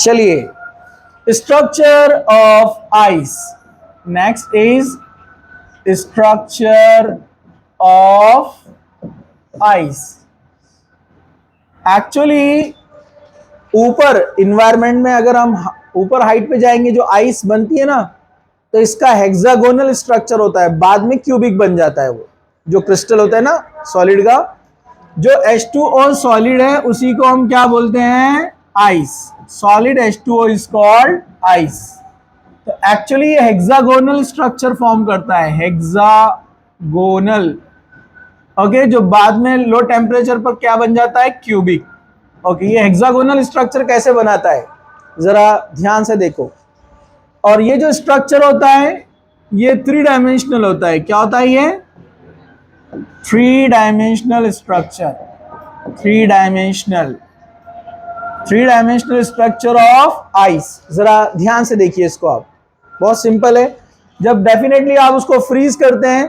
चलिए, structure of ice. Next is structure of ice. Actually ऊपर environment में अगर हम ऊपर हाइट पे जाएंगे, जो आइस बनती है ना, तो इसका हेक्सागोनल स्ट्रक्चर होता है, बाद में क्यूबिक बन जाता है। वो जो क्रिस्टल होता है ना सॉलिड का, जो H2O सॉलिड है उसी को हम क्या बोलते हैं? Ice. Solid H2O is called ice. तो एक्चुअली ये हेक्सागोनल स्ट्रक्चर फॉर्म करता है, हेक्सागोनल। ओके, जो बाद में लो टेम्परेचर पर क्या बन जाता है? क्यूबिक। ओके, ये हेक्सागोनल स्ट्रक्चर कैसे बनाता है जरा ध्यान से देखो। और ये जो स्ट्रक्चर होता है ये 3 डायमेंशनल होता है। क्या होता है ये? 3 dimensional structure. 3 dimensional structure of ice. जरा ध्यान से देखिए इसको आप, बहुत सिंपल है। जब डेफिनेटली आप उसको फ्रीज करते हैं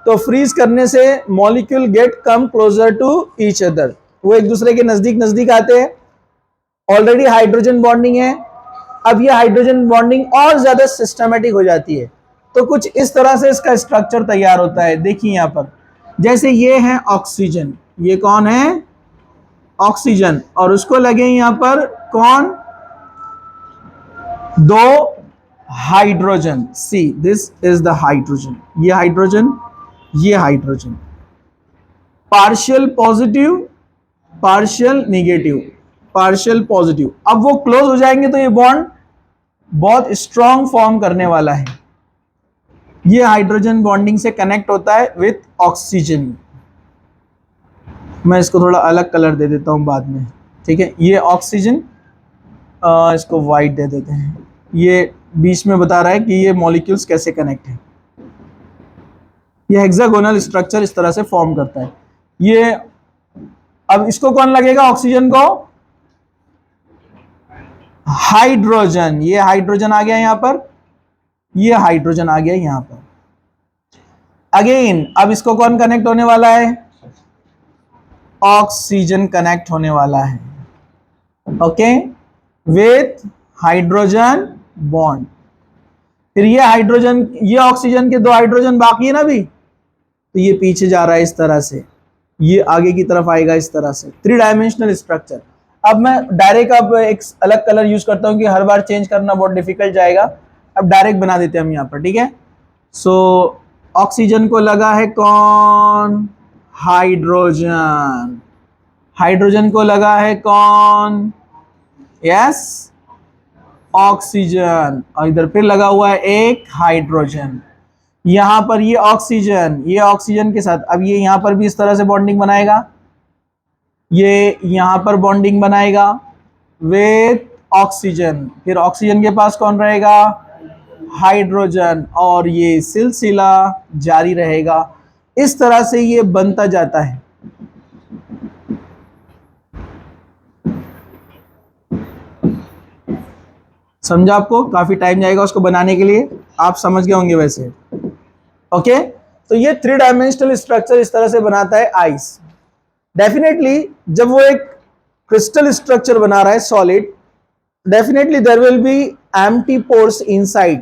तो फ्रीज करने से molecule get come closer to each other, वो एक दूसरे के नजदीक नजदीक आते हैं। ऑलरेडी हाइड्रोजन बॉन्डिंग है, अब ये हाइड्रोजन बॉन्डिंग और ज्यादा सिस्टमेटिक हो जाती है। तो कुछ इस तरह से इसका स्ट्रक्चर तैयार होता है। देखिए यहां पर, जैसे ये है ऑक्सीजन, ये कौन है? ऑक्सीजन। और उसको लगे यहां पर कौन? 2 hydrogen. See, this is the hydrogen. ये हाइड्रोजन, ये hydrogen. Partial positive, partial negative, partial positive. अब वो क्लोज हो जाएंगे तो ये बॉन्ड बहुत स्ट्रॉन्ग फॉर्म करने वाला है। ये हाइड्रोजन बॉन्डिंग से कनेक्ट होता है विथ ऑक्सीजन। मैं इसको थोड़ा अलग कलर दे देता हूं बाद में, ठीक है? ये ऑक्सीजन, इसको वाइट दे देते हैं। ये बीच में बता रहा है कि ये मॉलिक्यूल्स कैसे कनेक्ट है। ये हेक्सागोनल स्ट्रक्चर इस तरह से फॉर्म करता है। ये अब इसको कौन लगेगा? ऑक्सीजन को हाइड्रोजन। ये हाइड्रोजन आ गया यहां पर, ये हाइड्रोजन आ गया यहां पर। अगेन अब इसको कौन कनेक्ट होने वाला है? ऑक्सीजन कनेक्ट होने वाला है, ओके, विथ हाइड्रोजन बॉन्ड। फिर ये हाइड्रोजन, ये ऑक्सीजन के 2 हाइड्रोजन बाकी है ना अभी, तो ये पीछे जा रहा है इस तरह से, ये आगे की तरफ आएगा इस तरह से। 3 डायमेंशनल स्ट्रक्चर। अब मैं डायरेक्ट अब एक अलग कलर यूज करता हूं कि हर बार चेंज करना बहुत डिफिकल्ट जाएगा। अब डायरेक्ट बना देते हैं हम यहां पर, ठीक है? सो ऑक्सीजन को लगा है कौन? हाइड्रोजन। हाइड्रोजन को लगा है कौन? Yes, oxygen. और इधर फिर लगा हुआ है एक हाइड्रोजन। यहां पर ये ऑक्सीजन, ये ऑक्सीजन के साथ, अब ये यहां पर भी इस तरह से बॉन्डिंग बनाएगा, ये यहां पर बॉन्डिंग बनाएगा विथ ऑक्सीजन। फिर ऑक्सीजन के पास कौन रहेगा? हाइड्रोजन। और ये सिलसिला जारी रहेगा। इस तरह से ये बनता जाता है। समझा? आपको काफी टाइम जाएगा उसको बनाने के लिए, आप समझ गए होंगे वैसे। ओके, तो ये 3 डायमेंशनल स्ट्रक्चर इस तरह से बनाता है आइस। डेफिनेटली जब वो एक क्रिस्टल स्ट्रक्चर बना रहा है solid, definitely there will be empty pores inside.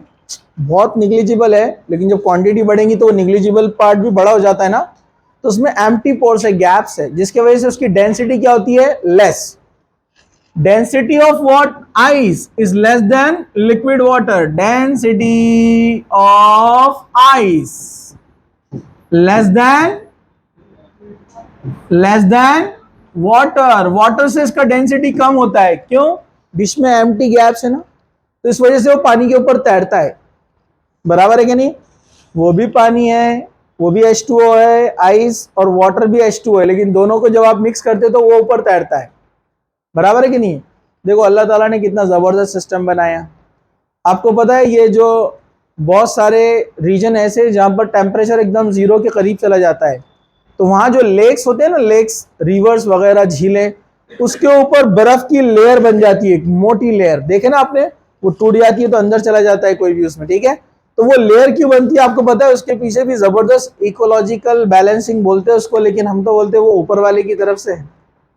बहुत निग्लिजिबल है, लेकिन जब क्वांटिटी बढ़ेगी तो वो निग्लिजिबल पार्ट भी बड़ा हो जाता है ना, तो उसमें एम्प्टी पोर्स है, गैप्स है, जिसकी वजह से उसकी डेंसिटी क्या होती है? Less. Density of what? Ice is less than liquid water. Density of ice less than water. Water से इसका डेंसिटी कम होता है। क्यों? बीच में एम्प्टी गैप्स है ना, तो इस वजह से वो पानी के ऊपर तैरता है। बराबर है कि नहीं? वो भी पानी है, वो भी H2O है, आइस, और वाटर भी H2O है, लेकिन दोनों को जब आप मिक्स करते हो तो वो ऊपर तैरता है। बराबर है कि नहीं? देखो अल्लाह ताला ने कितना जबरदस्त सिस्टम बनाया। आपको पता है ये जो बहुत सारे रीजन ऐसे जहां पर टेम्परेचर एकदम 0 के करीब चला जाता है, तो वहां जो लेक्स होते हैं ना, लेक्स, रिवर्स वगैरह, झीलें, उसके ऊपर बर्फ की लेयर बन जाती है, मोटी लेयर। देखे ना आपने? वो टूट जाती है तो अंदर चला जाता है कोई भी उसमें, ठीक है? तो वो लेयर क्यों बनती है आपको पता है? उसके पीछे भी जबरदस्त इकोलॉजिकल बैलेंसिंग बोलते हैं उसको, लेकिन हम तो बोलते हैं वो ऊपर वाले की तरफ से है,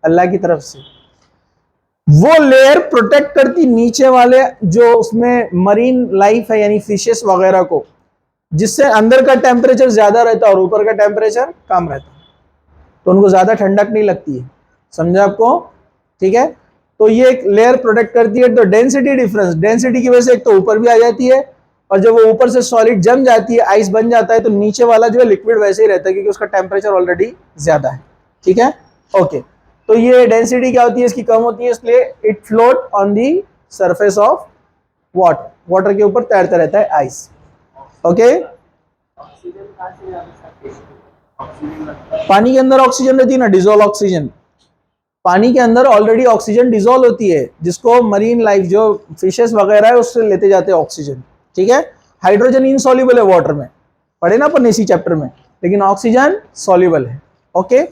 अल्लाह की तरफ से। वो लेयर प्रोटेक्ट करती नीचे वाले जो उसमें मरीन लाइफ है यानी फिशेस वगैरह को, जिससे अंदर का टेम्परेचर ज्यादा रहता है और ऊपर का टेम्परेचर कम रहता है, तो उनको ज्यादा ठंडक नहीं लगती है। समझा आपको? ठीक है, तो ये एक लेयर प्रोटेक्ट करती है। तो डेंसिटी डिफरेंस, डेंसिटी की वजह से एक तो ऊपर भी आ जाती है, और जब वो ऊपर से सॉलिड जम जाती है, आइस बन जाता है, तो नीचे वाला जो है लिक्विड वैसे ही रहता है क्योंकि उसका टेम्परेचर ऑलरेडी ज्यादा है। ठीक है, ओके। तो ये डेंसिटी क्या होती है इसकी, कम होती है, इसलिए it float on the surface of water, water के ऊपर तैरता रहता है आइस। ओके, पानी के अंदर ऑक्सीजन रहती है ना, डिजोल्व ऑक्सीजन। पानी के अंदर ऑलरेडी ऑक्सीजन डिजोल्व होती है, जिसको मरीन लाइफ जो फिशेस वगैरह है उससे लेते जाते हैं ऑक्सीजन। ठीक है, हाइड्रोजन इनसॉल्युबल है वाटर में, पढ़े ना अपन इसी चैप्टर में, लेकिन ऑक्सीजन सॉल्युबल है। Okay,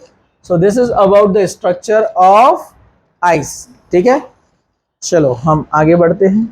so this is about the structure of ice. ठीक है, चलो हम आगे बढ़ते हैं।